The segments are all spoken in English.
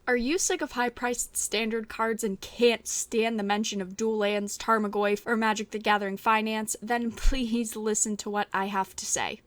Are you sick of high-priced standard cards and can't stand the mention of Dual Lands, Tarmogoyf, or Magic the Gathering Finance? Then please listen to what I have to say.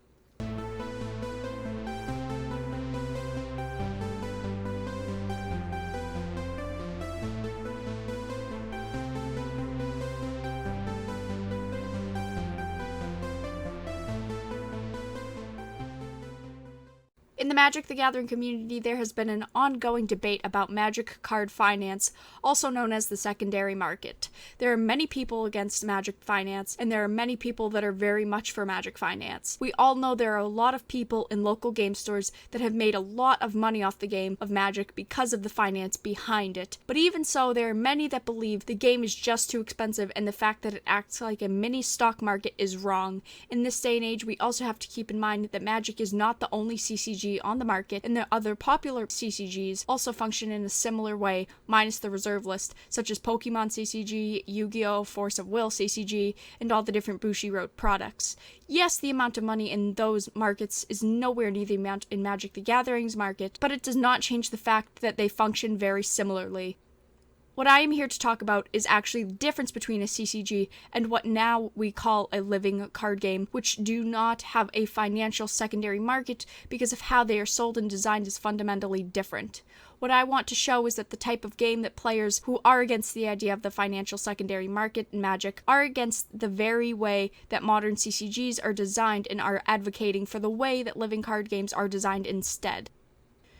In the Magic the Gathering community, there has been an ongoing debate about Magic card finance, also known as the secondary market. There are many people against Magic finance, and there are many people that are very much for Magic finance. We all know there are a lot of people in local game stores that have made a lot of money off the game of Magic because of the finance behind it. But even so, there are many that believe the game is just too expensive, and the fact that it acts like a mini stock market is wrong. In this day and age, we also have to keep in mind that Magic is not the only CCG on the market, and the other popular CCGs also function in a similar way, minus the reserve list, such as Pokemon CCG, Yu-Gi-Oh!, Force of Will CCG, and all the different Bushiroad products. Yes, the amount of money in those markets is nowhere near the amount in Magic the Gathering's market, but it does not change the fact that they function very similarly. What I am here to talk about is actually the difference between a CCG and what now we call a living card game, which do not have a financial secondary market because of how they are sold and designed is fundamentally different. What I want to show is that the type of game that players who are against the idea of the financial secondary market in Magic are against the very way that modern CCGs are designed and are advocating for the way that living card games are designed instead.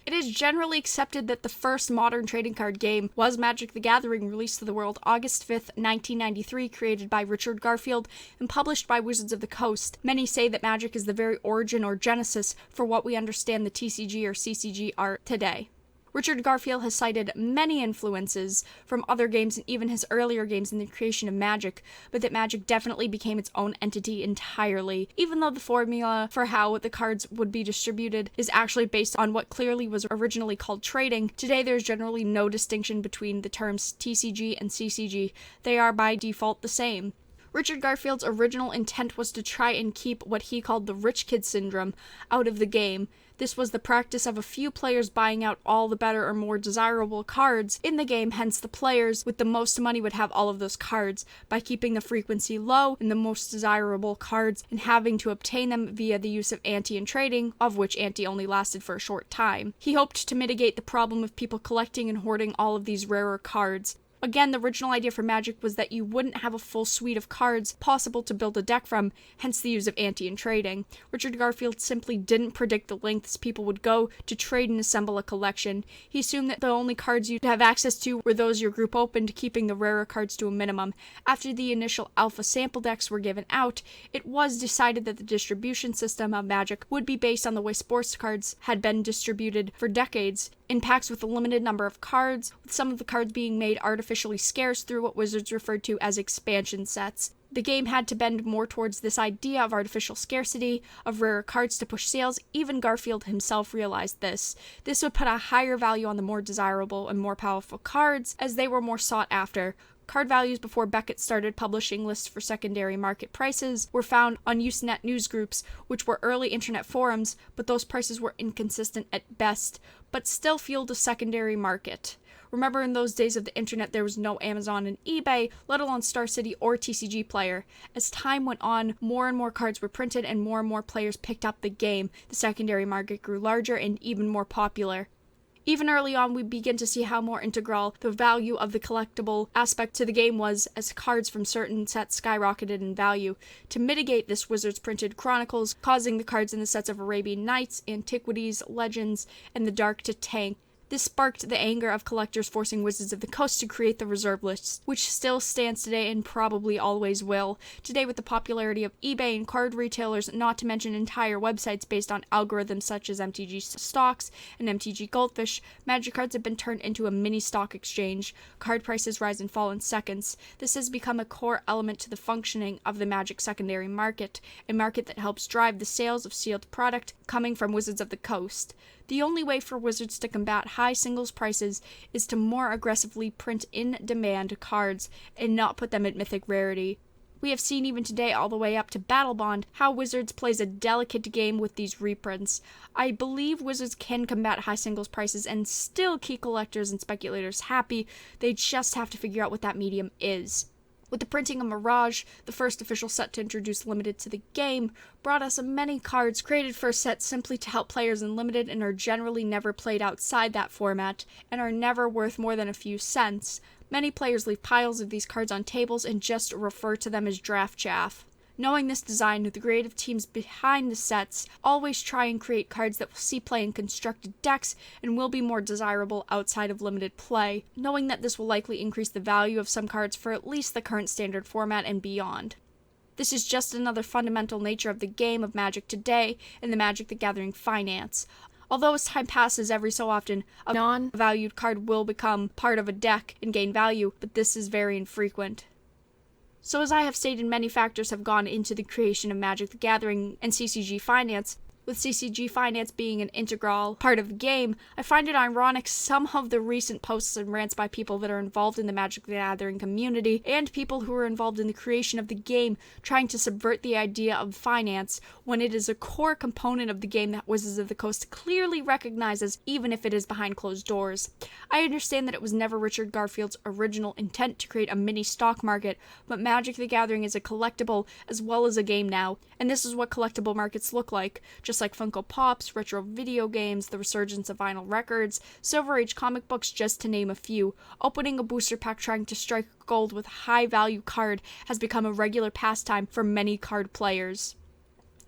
It is generally accepted that the first modern trading card game was Magic the Gathering, released to the world August 5th, 1993, created by Richard Garfield and published by Wizards of the Coast. Many say that Magic is the very origin or genesis for what we understand the TCG or CCG are today. Richard Garfield has cited many influences from other games and even his earlier games in the creation of Magic, but that Magic definitely became its own entity entirely. Even though the formula for how the cards would be distributed is actually based on what clearly was originally called trading, today there's generally no distinction between the terms TCG and CCG. They are by default the same. Richard Garfield's original intent was to try and keep what he called the rich kid syndrome out of the game. This was the practice of a few players buying out all the better or more desirable cards in the game, hence the players with the most money would have all of those cards, by keeping the frequency low in the most desirable cards and having to obtain them via the use of ante and trading, of which ante only lasted for a short time. He hoped to mitigate the problem of people collecting and hoarding all of these rarer cards. Again, the original idea for Magic was that you wouldn't have a full suite of cards possible to build a deck from, hence the use of ante and trading. Richard Garfield simply didn't predict the lengths people would go to trade and assemble a collection. He assumed that the only cards you'd have access to were those your group opened, keeping the rarer cards to a minimum. After the initial alpha sample decks were given out, it was decided that the distribution system of Magic would be based on the way sports cards had been distributed for decades, in packs with a limited number of cards, with some of the cards being made artificially scarce through what Wizards referred to as expansion sets. The game had to bend more towards this idea of artificial scarcity, of rarer cards to push sales. Even Garfield himself realized this. This would put a higher value on the more desirable and more powerful cards, as they were more sought after. Card values before Beckett started publishing lists for secondary market prices were found on Usenet newsgroups, which were early internet forums, but those prices were inconsistent at best, but still fueled a secondary market. Remember, in those days of the internet, there was no Amazon and eBay, let alone Star City or TCG Player. As time went on, more and more cards were printed and more players picked up the game. The secondary market grew larger and even more popular. Even early on, we begin to see how more integral the value of the collectible aspect to the game was, as cards from certain sets skyrocketed in value. To mitigate this, Wizards printed Chronicles, causing the cards in the sets of Arabian Nights, Antiquities, Legends, and the Dark to tank. This sparked the anger of collectors, forcing Wizards of the Coast to create the reserve lists, which still stands today and probably always will. Today, with the popularity of eBay and card retailers, not to mention entire websites based on algorithms such as MTG Stocks and MTG Goldfish, Magic cards have been turned into a mini stock exchange. Card prices rise and fall in seconds. This has become a core element to the functioning of the Magic secondary market, a market that helps drive the sales of sealed product coming from Wizards of the Coast. The only way for Wizards to combat high singles prices is to more aggressively print in-demand cards and not put them at mythic rarity. We have seen even today, all the way up to Battle Bond, how Wizards plays a delicate game with these reprints. I believe Wizards can combat high singles prices and still keep collectors and speculators happy. They just have to figure out what that medium is. With the printing of Mirage, the first official set to introduce Limited to the game, brought us many cards created for a set simply to help players in Limited and are generally never played outside that format, and are never worth more than a few cents. Many players leave piles of these cards on tables and just refer to them as draft chaff. Knowing this design, the creative teams behind the sets always try and create cards that will see play in constructed decks and will be more desirable outside of limited play, knowing that this will likely increase the value of some cards for at least the current standard format and beyond. This is just another fundamental nature of the game of Magic today and the Magic the Gathering finance. Although as time passes, every so often, a non-valued card will become part of a deck and gain value, but this is very infrequent. So as I have stated, many factors have gone into the creation of Magic the Gathering and CCG finance. With CCG finance being an integral part of the game, I find it ironic some of the recent posts and rants by people that are involved in the Magic the Gathering community and people who are involved in the creation of the game trying to subvert the idea of finance when it is a core component of the game that Wizards of the Coast clearly recognizes, even if it is behind closed doors. I understand that it was never Richard Garfield's original intent to create a mini stock market, but Magic the Gathering is a collectible as well as a game now, and this is what collectible markets look like, just like Funko Pops, retro video games, the resurgence of vinyl records, Silver Age comic books, just to name a few. Opening a booster pack trying to strike gold with a high-value card has become a regular pastime for many card players.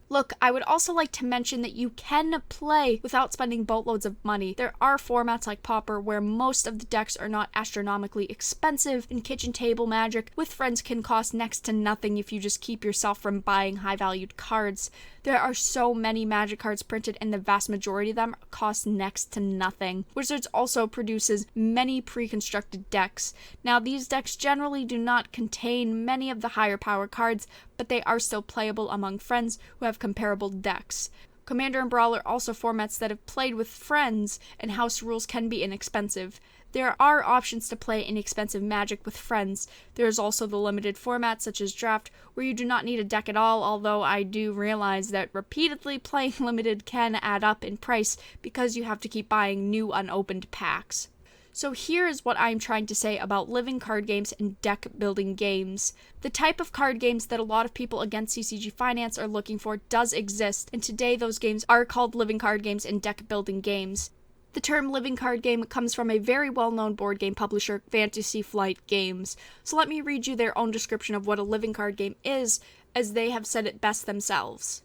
Look, I would also like to mention that you can play without spending boatloads of money. There are formats like Pauper where most of the decks are not astronomically expensive, and kitchen table Magic with friends can cost next to nothing if you just keep yourself from buying high-valued cards. There are so many Magic cards printed, and the vast majority of them cost next to nothing. Wizards also produces many pre-constructed decks. Now, these decks generally do not contain many of the higher power cards, but they are still playable among friends who have comparable decks. Commander and Brawl are also formats that have played with friends, and house rules can be inexpensive. There are options to play inexpensive Magic with friends. There is also the limited format, such as Draft, where you do not need a deck at all, although I do realize that repeatedly playing limited can add up in price because you have to keep buying new unopened packs. So here is what I'm trying to say about living card games and deck building games. The type of card games that a lot of people against CCG finance are looking for does exist, and today those games are called living card games and deck building games. The term living card game comes from a very well-known board game publisher, Fantasy Flight Games. So let me read you their own description of what a living card game is, as they have said it best themselves.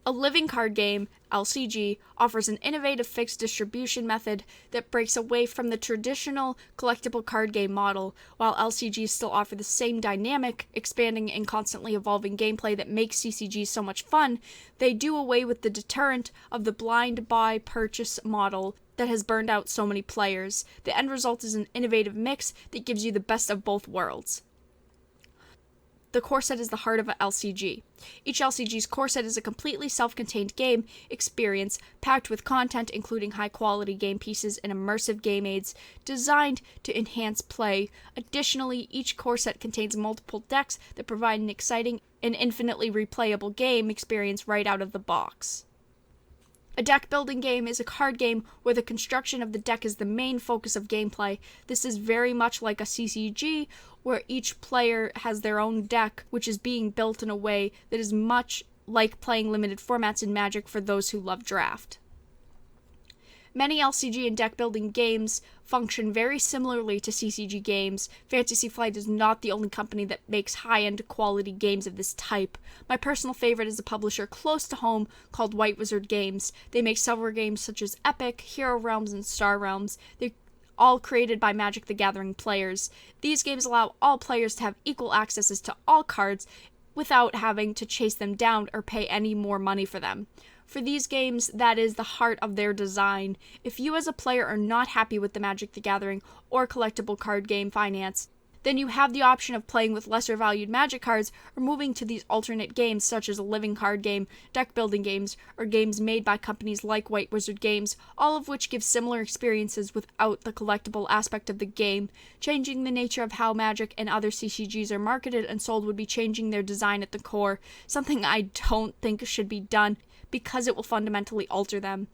A living card game, LCG, offers an innovative fixed distribution method that breaks away from the traditional collectible card game model. While LCGs still offer the same dynamic, expanding and constantly evolving gameplay that makes CCGs so much fun, they do away with the deterrent of the blind buy purchase model that has burned out so many players. The end result is an innovative mix that gives you the best of both worlds. The core set is the heart of an LCG. Each LCG's core set is a completely self-contained game experience packed with content including high-quality game pieces and immersive game aids designed to enhance play. Additionally, each core set contains multiple decks that provide an exciting and infinitely replayable game experience right out of the box. A deck building game is a card game where the construction of the deck is the main focus of gameplay. This is very much like a CCG, where each player has their own deck, which is being built in a way that is much like playing limited formats in Magic for those who love Draft. Many LCG and deck building games function very similarly to CCG games. Fantasy Flight is not the only company that makes high-end quality games of this type. My personal favorite is a publisher close to home called White Wizard Games. They make several games such as Epic, Hero Realms, and Star Realms. They're all created by Magic the Gathering players. These games allow all players to have equal access to all cards without having to chase them down or pay any more money for them. For these games, that is the heart of their design. If you as a player are not happy with the Magic the Gathering or collectible card game finance, then you have the option of playing with lesser valued Magic cards or moving to these alternate games such as a living card game, deck building games, or games made by companies like White Wizard Games, all of which give similar experiences without the collectible aspect of the game. Changing the nature of how Magic and other CCGs are marketed and sold would be changing their design at the core, something I don't think should be done because it will fundamentally alter them.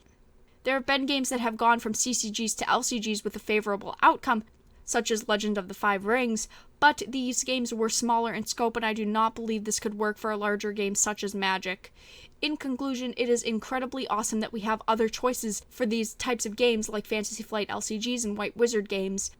There have been games that have gone from CCGs to LCGs with a favorable outcome, such as Legend of the Five Rings, but these games were smaller in scope, and I do not believe this could work for a larger game such as Magic. In conclusion, it is incredibly awesome that we have other choices for these types of games like Fantasy Flight LCGs and White Wizard Games.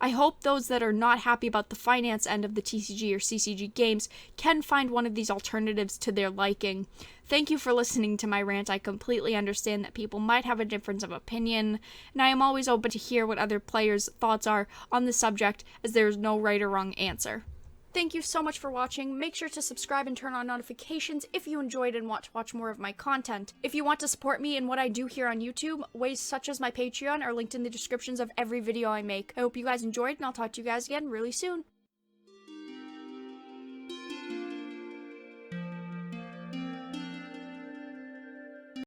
I hope those that are not happy about the finance end of the TCG or CCG games can find one of these alternatives to their liking. Thank you for listening to my rant. I completely understand that people might have a difference of opinion, and I am always open to hear what other players' thoughts are on the subject, as there is no right or wrong answer. Thank you so much for watching. Make sure to subscribe and turn on notifications if you enjoyed and want to watch more of my content. If you want to support me in what I do here on YouTube, ways such as my Patreon are linked in the descriptions of every video I make. I hope you guys enjoyed, and I'll talk to you guys again really soon.